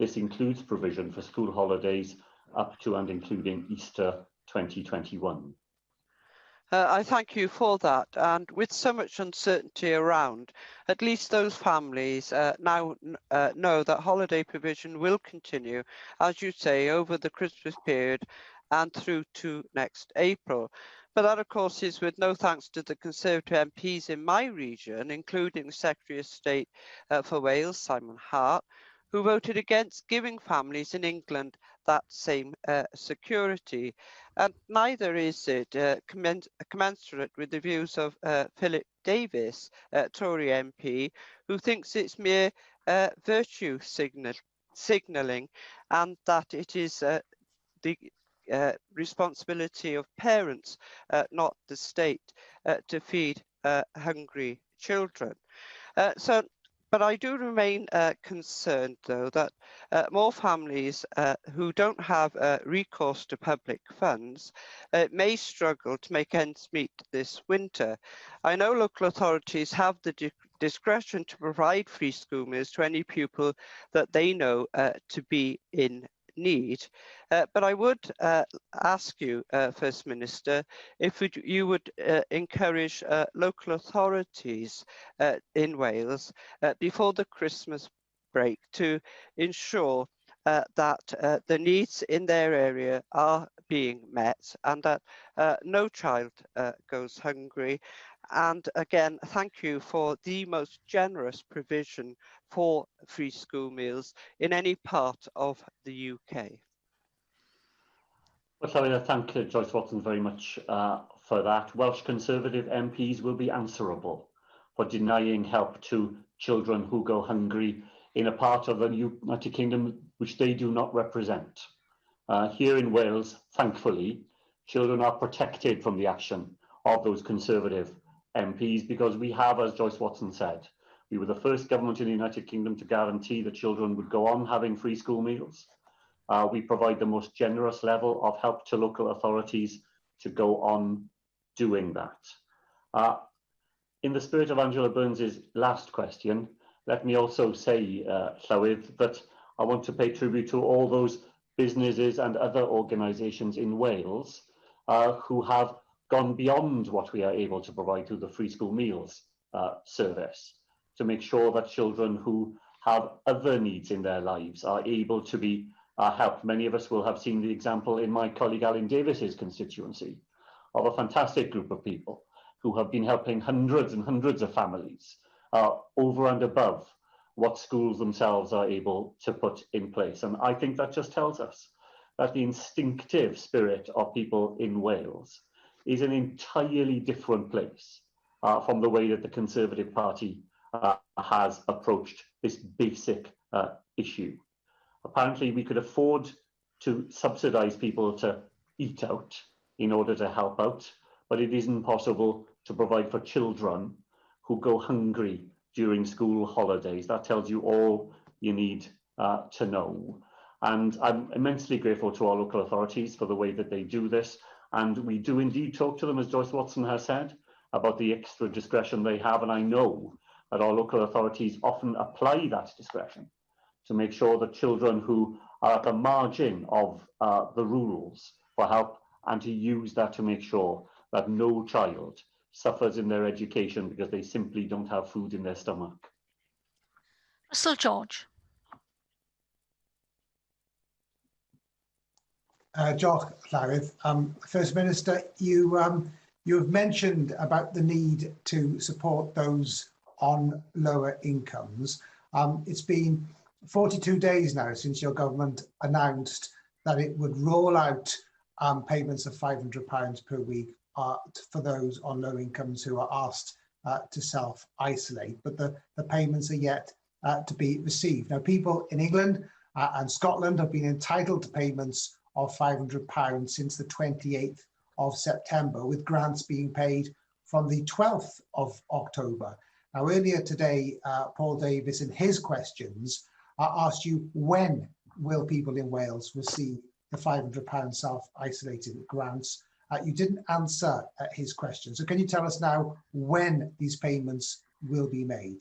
This includes provision for school holidays up to and including Easter 2021. I thank you for that, and with so much uncertainty around, at least those families now know that holiday provision will continue, as you say, over the Christmas period and through to next April. But that, of course, is with no thanks to the Conservative MPs in my region, including the Secretary of State for Wales, Simon Hart, who voted against giving families in England that same security. And neither is it commensurate with the views of Philip Davis, Tory MP, who thinks it's mere virtue signalling and that it is the responsibility of parents, not the state, to feed hungry children. But I do remain concerned, though, that more families who don't have recourse to public funds may struggle to make ends meet this winter. I know local authorities have the discretion to provide free school meals to any pupil that they know to be in need. But I would ask you, First Minister, if you would encourage local authorities in Wales before the Christmas break to ensure that the needs in their area are being met and that no child goes hungry. And again, thank you for the most generous provision for free school meals in any part of the UK. Well, I thank Joyce Watson very much for that. Welsh Conservative MPs will be answerable for denying help to children who go hungry in a part of the United Kingdom which they do not represent. Here in Wales, thankfully, children are protected from the action of those Conservative MPs because we have, as Joyce Watson said, we were the first government in the United Kingdom to guarantee that children would go on having free school meals. We provide the most generous level of help to local authorities to go on doing that. In the spirit of Angela Byrne's last question, let me also say, Llywydd, that I want to pay tribute to all those businesses and other organisations in Wales who have gone beyond what we are able to provide through the free school meals service to make sure that children who have other needs in their lives are able to be helped. Many of us will have seen the example in my colleague Alan Davis's constituency of a fantastic group of people who have been helping hundreds and hundreds of families over and above what schools themselves are able to put in place. And I think that just tells us that the instinctive spirit of people in Wales is an entirely different place from the way that the Conservative Party has approached this basic issue. Apparently, we could afford to subsidise people to eat out in order to help out, but it isn't possible to provide for children who go hungry during school holidays. That tells you all you need to know. And I'm immensely grateful to our local authorities for the way that they do this. And we do indeed talk to them, as Joyce Watson has said, about the extra discretion they have. And I know that our local authorities often apply that discretion to make sure that children who are at the margin of the rules for help and to use that to make sure that no child suffers in their education because they simply don't have food in their stomach. Russell George. Diolch, Llywydd. First Minister, you You have mentioned about the need to support those on lower incomes. It's been 42 days now since your government announced that it would roll out payments of £500 per week for those on low incomes who are asked to self-isolate, but the payments are yet to be received. Now, people in England and Scotland have been entitled to payments of £500 since the 28th of September, with grants being paid from the 12th of October. Now, earlier today, Paul Davies, in his questions, asked you when will people in Wales receive the £500 self-isolated grants. You didn't answer his question. So can you tell us now when these payments will be made?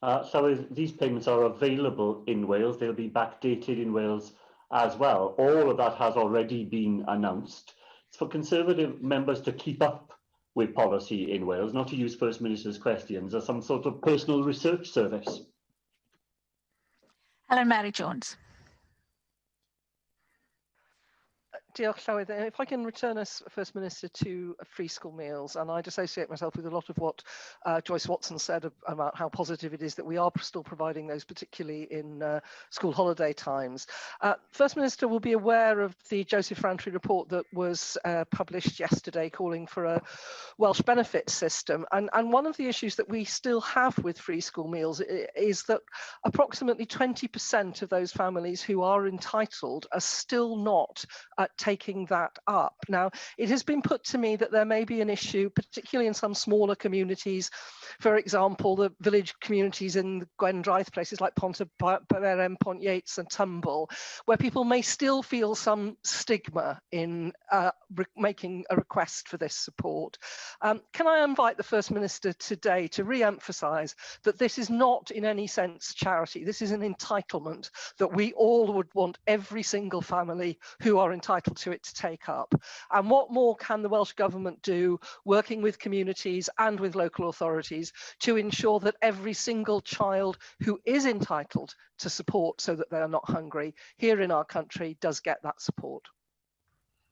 So these payments are available in Wales. They'll be backdated in Wales as well. All of that has already been announced. It's for Conservative members to keep up with policy in Wales, not to use First Minister's questions as some sort of personal research service. Helen Mary Jones. Diolch, Llywydd. If I can return us, First Minister, to free school meals, and I'd associate myself with a lot of what Joyce Watson said about how positive it is that we are still providing those, particularly in school holiday times. First Minister will be aware of the Joseph Rantry report that was published yesterday calling for a Welsh benefit system. And one of the issues that we still have with free school meals is that approximately 20% of those families who are entitled are still not taking that up. Now, it has been put to me that there may be an issue, particularly in some smaller communities, for example, the village communities in the Gwendraeth, places like Pontyberem, Pont Yates and Tumble, where people may still feel some stigma in making a request for this support. Can I invite the First Minister today to re-emphasise that this is not in any sense charity, this is an entitlement that we all would want every single family who are entitled to it to take up. And what more can the Welsh Government do, working with communities and with local authorities, to ensure that every single child who is entitled to support so that they are not hungry here in our country does get that support?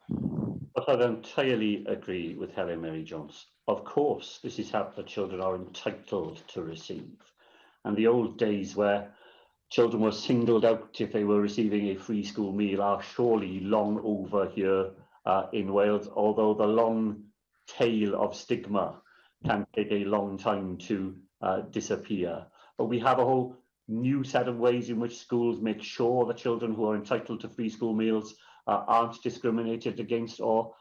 But I entirely agree with Helen Mary Jones. Of course, this is help that children are entitled to receive. And the old days where children were singled out if they were receiving a free school meal are surely long over here in Wales, although the long tail of stigma can take a long time to disappear. But we have a whole new set of ways in which schools make sure that children who are entitled to free school meals aren't discriminated against or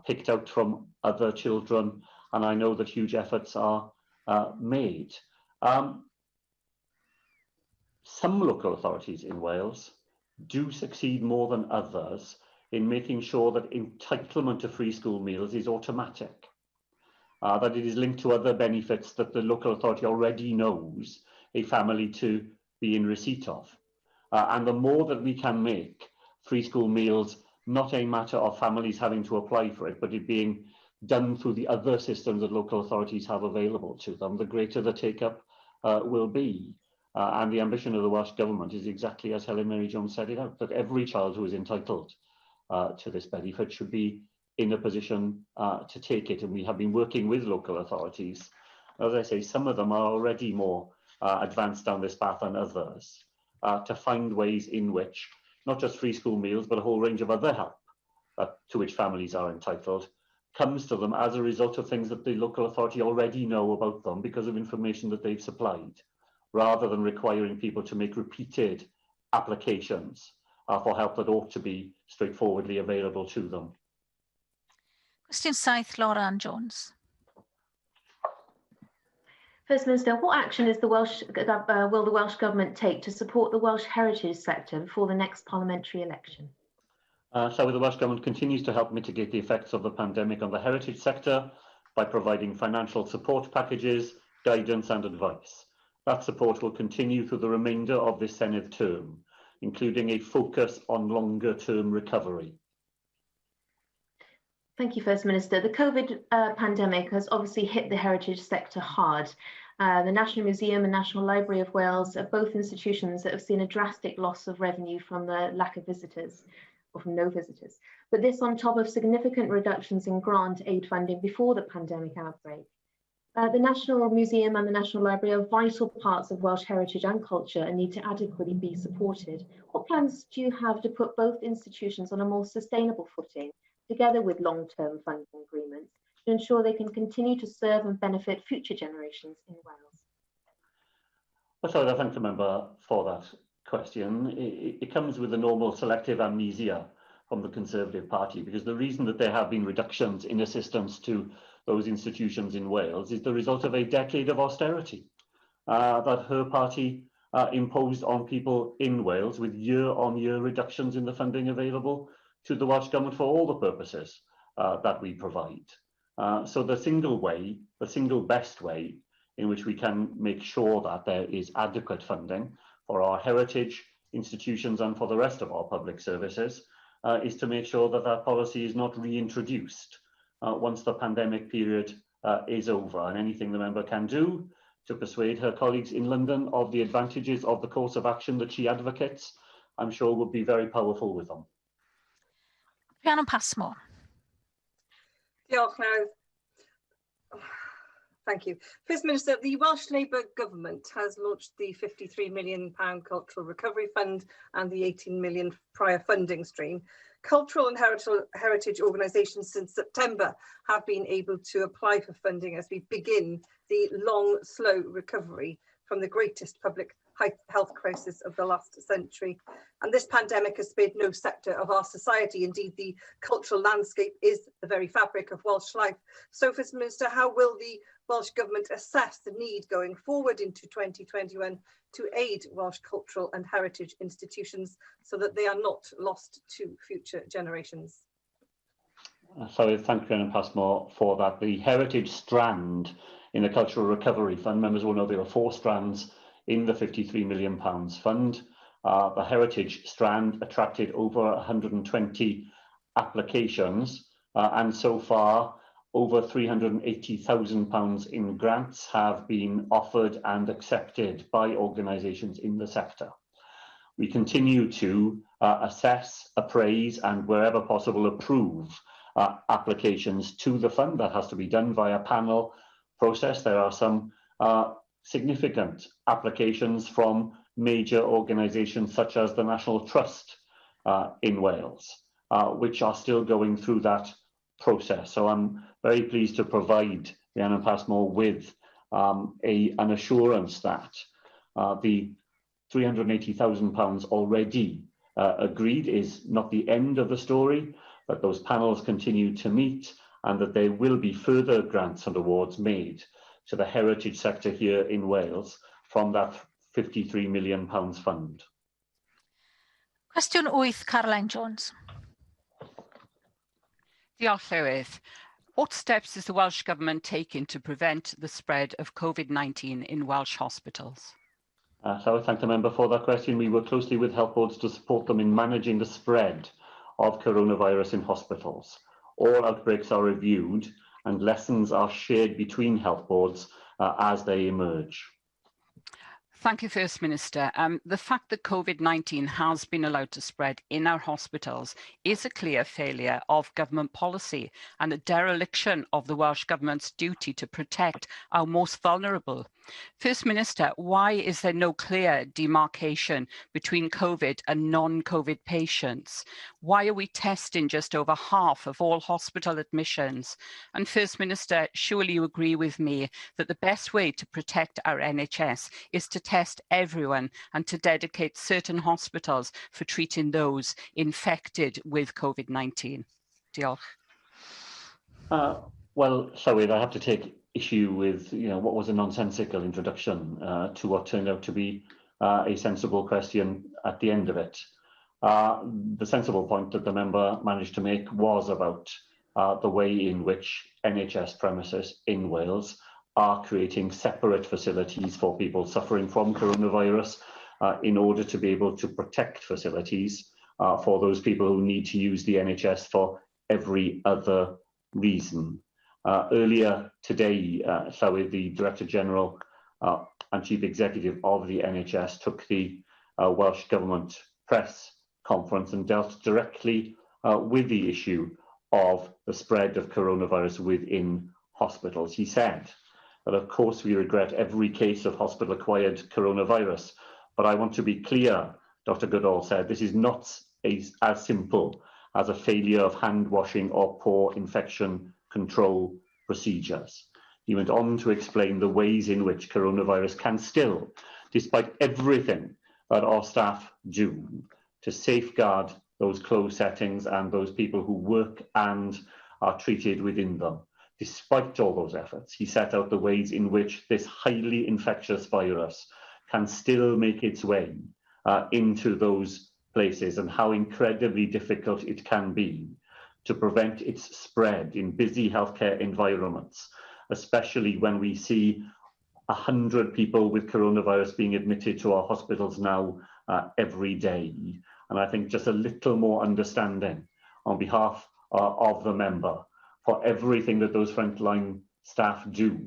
picked out from other children. And I know that huge efforts are made. Some local authorities in Wales do succeed more than others in making sure that entitlement to free school meals is automatic, that it is linked to other benefits that the local authority already knows a family to be in receipt of. And the more that we can make free school meals not a matter of families having to apply for it, but it being done through the other systems that local authorities have available to them, the greater the take-up will be. And the ambition of the Welsh Government is exactly as Helen Mary Jones set it out, that every child who is entitled to this benefit should be in a position to take it. And we have been working with local authorities. As I say, some of them are already more advanced down this path than others, to find ways in which not just free school meals, but a whole range of other help to which families are entitled comes to them as a result of things that the local authority already know about them because of information that they've supplied, rather than requiring people to make repeated applications for help that ought to be straightforwardly available to them. Cwestiwn 7, Laura Ann Jones. First Minister, what action is will the Welsh Government take to support the Welsh heritage sector before the next parliamentary election? So the Welsh Government continues to help mitigate the effects of the pandemic on the heritage sector by providing financial support packages, guidance and advice. That support will continue through the remainder of this Senedd term, including a focus on longer-term recovery. Thank you, First Minister. The COVID pandemic has obviously hit the heritage sector hard. The National Museum and National Library of Wales are both institutions that have seen a drastic loss of revenue from the lack of visitors. or from no visitors. But this on top of significant reductions in grant aid funding before the pandemic outbreak. The National Museum and the National Library are vital parts of Welsh heritage and culture and need to adequately be supported. What plans do you have to put both institutions on a more sustainable footing, together with long-term funding agreements, to ensure they can continue to serve and benefit future generations in Wales? Well, so I thank the member for that question. It comes with a normal selective amnesia from the Conservative Party, because the reason that there have been reductions in assistance to those institutions in Wales is the result of a decade of austerity that her party imposed on people in Wales, with year-on-year reductions in the funding available to the Welsh Government for all the purposes that we provide. So the single best way in which we can make sure that there is adequate funding for our heritage institutions and for the rest of our public services is to make sure that that policy is not reintroduced once the pandemic period is over. And anything the member can do to persuade her colleagues in London of the advantages of the course of action that she advocates, I'm sure would be very powerful with them. Rhiannon Passmore. Diolch nawr. Thank you. First Minister, the Welsh Labour Government has launched the £53 million Cultural Recovery Fund and the £18 million prior funding stream. Cultural and heritage organisations since September have been able to apply for funding as we begin the long, slow recovery from the greatest public health crisis of the last century. And this pandemic has spared no sector of our society. Indeed, the cultural landscape is the very fabric of Welsh life. So, First Minister, how will the Welsh Government assess the need going forward into 2021 to aid Welsh cultural and heritage institutions so that they are not lost to future generations? So thank you, Rhiannon Passmore, for that. The heritage strand in the Cultural Recovery Fund, members will know there are 4 strands in the £53 million fund. The heritage strand attracted over 120 applications, and so far over £380,000 in grants have been offered and accepted by organisations in the sector. We continue to assess, appraise, and wherever possible approve applications to the fund. That has to be done via panel process. There are some significant applications from major organisations such as the National Trust in Wales, which are still going through that process. So I'm very pleased to provide Rhiannon Passmore with an assurance that the £380,000 already agreed is not the end of the story, that those panels continue to meet, and that there will be further grants and awards made to the heritage sector here in Wales from that £53 million fund. Cwestiwn 8, Caroline Jones. Diolch, Llywydd. What steps is the Welsh Government taking to prevent the spread of COVID-19 in Welsh hospitals? So I thank the member for that question. We work closely with health boards to support them in managing the spread of coronavirus in hospitals. All outbreaks are reviewed and lessons are shared between health boards as they emerge. Thank you, First Minister. The fact that COVID-19 has been allowed to spread in our hospitals is a clear failure of government policy and a dereliction of the Welsh Government's duty to protect our most vulnerable. First Minister, why is there no clear demarcation between COVID and non-COVID patients? Why are we testing just over half of all hospital admissions? And First Minister, surely you agree with me that the best way to protect our NHS is to test everyone and to dedicate certain hospitals for treating those infected with COVID-19. Diolch. Well, Llywydd, I have to take issue with what was a nonsensical introduction to what turned out to be a sensible question at the end of it. The sensible point that the member managed to make was about the way in which NHS premises in Wales are creating separate facilities for people suffering from coronavirus in order to be able to protect facilities for those people who need to use the NHS for every other reason. Earlier today, Llywydd, the Director General and Chief Executive of the NHS took the Welsh Government press conference and dealt directly with the issue of the spread of coronavirus within hospitals. He said that, of course, we regret every case of hospital-acquired coronavirus, but I want to be clear, Dr. Goodall said, this is not as simple as a failure of hand washing or poor infection control procedures. He went on to explain the ways in which coronavirus can still, despite everything that our staff do, to safeguard those closed settings and those people who work and are treated within them. Despite all those efforts, he set out the ways in which this highly infectious virus can still make its way into those places and how incredibly difficult it can be to prevent its spread in busy healthcare environments, especially when we see 100 people with coronavirus being admitted to our hospitals now every day. And I think just a little more understanding on behalf of the member for everything that those frontline staff do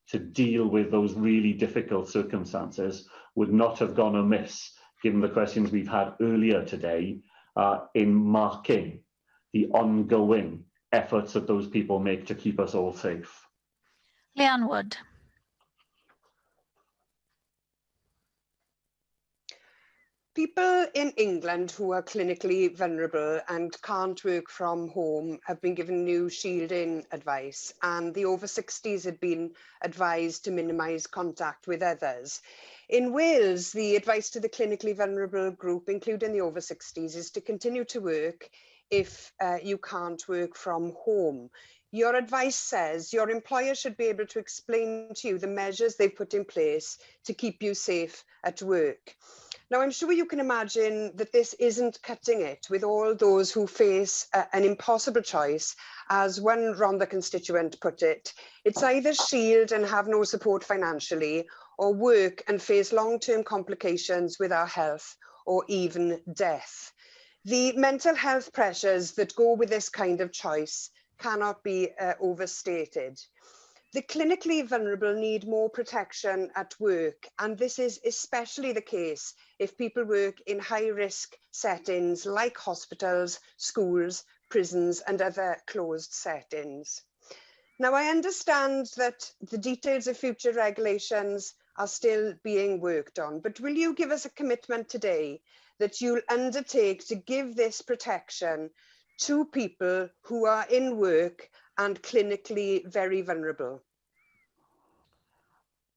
to deal with those really difficult circumstances would not have gone amiss, given the questions we've had earlier today, in marking the ongoing efforts that those people make to keep us all safe. Leanne Wood. People in England who are clinically vulnerable and can't work from home have been given new shielding advice, and the over 60s had been advised to minimise contact with others. In Wales, the advice to the clinically vulnerable group, including the over 60s, is to continue to work if you can't work from home. Your advice says your employer should be able to explain to you the measures they've put in place to keep you safe at work. Now, I'm sure you can imagine that this isn't cutting it with all those who face an impossible choice. As one Rhondda constituent put it, it's either shield and have no support financially, or work and face long-term complications with our health, or even death. The mental health pressures that go with this kind of choice cannot be overstated. The clinically vulnerable need more protection at work, and this is especially the case if people work in high-risk settings like hospitals, schools, prisons, and other closed settings. Now, I understand that the details of future regulations are still being worked on, but will you give us a commitment today that you'll undertake to give this protection to people who are in work and clinically very vulnerable?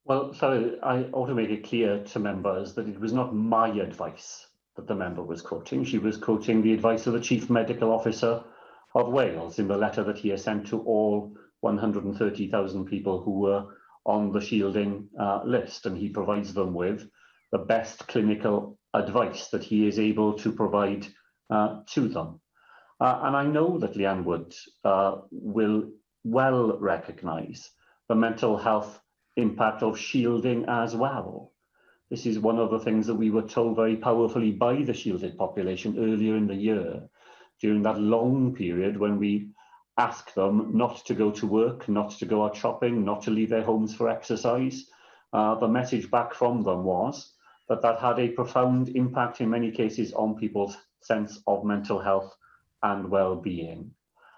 Well, sorry, I ought to make it clear to members that it was not my advice that the member was quoting. She was quoting the advice of the Chief Medical Officer of Wales in the letter that he has sent to all 130,000 people who were on the shielding list, and he provides them with the best clinical advice that he is able to provide to them. And I know that Leanne Wood will well recognise the mental health impact of shielding as well. This is one of the things that we were told very powerfully by the shielded population earlier in the year, during that long period when we asked them not to go to work, not to go out shopping, not to leave their homes for exercise. The message back from them was that that had a profound impact in many cases on people's sense of mental health and well-being.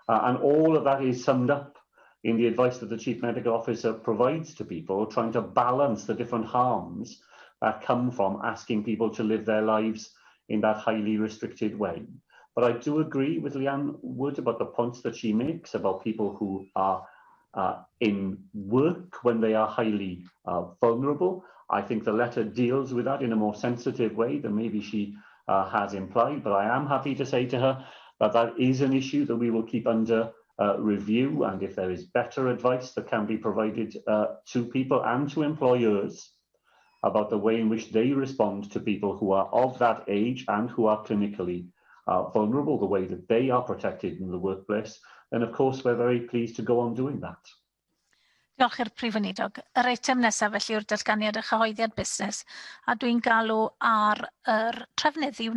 And all of that is summed up in the advice that the Chief Medical Officer provides to people, trying to balance the different harms that come from asking people to live their lives in that highly restricted way. But I do agree with Leanne Wood about the points that she makes about people who are in work when they are highly vulnerable. I think the letter deals with that in a more sensitive way than maybe she has implied, but I am happy to say to her that that is an issue that we will keep under review, and if there is better advice that can be provided to people and to employers about the way in which they respond to people who are of that age and who are clinically vulnerable, the way that they are protected in the workplace, then of course we're very pleased to go on doing that. Diolch i'r Prif Weinidog. Yr eitem nesaf felly yw'r datganiad a chyhoeddiad busnes, a dwi'n galw ar yr trefnydd i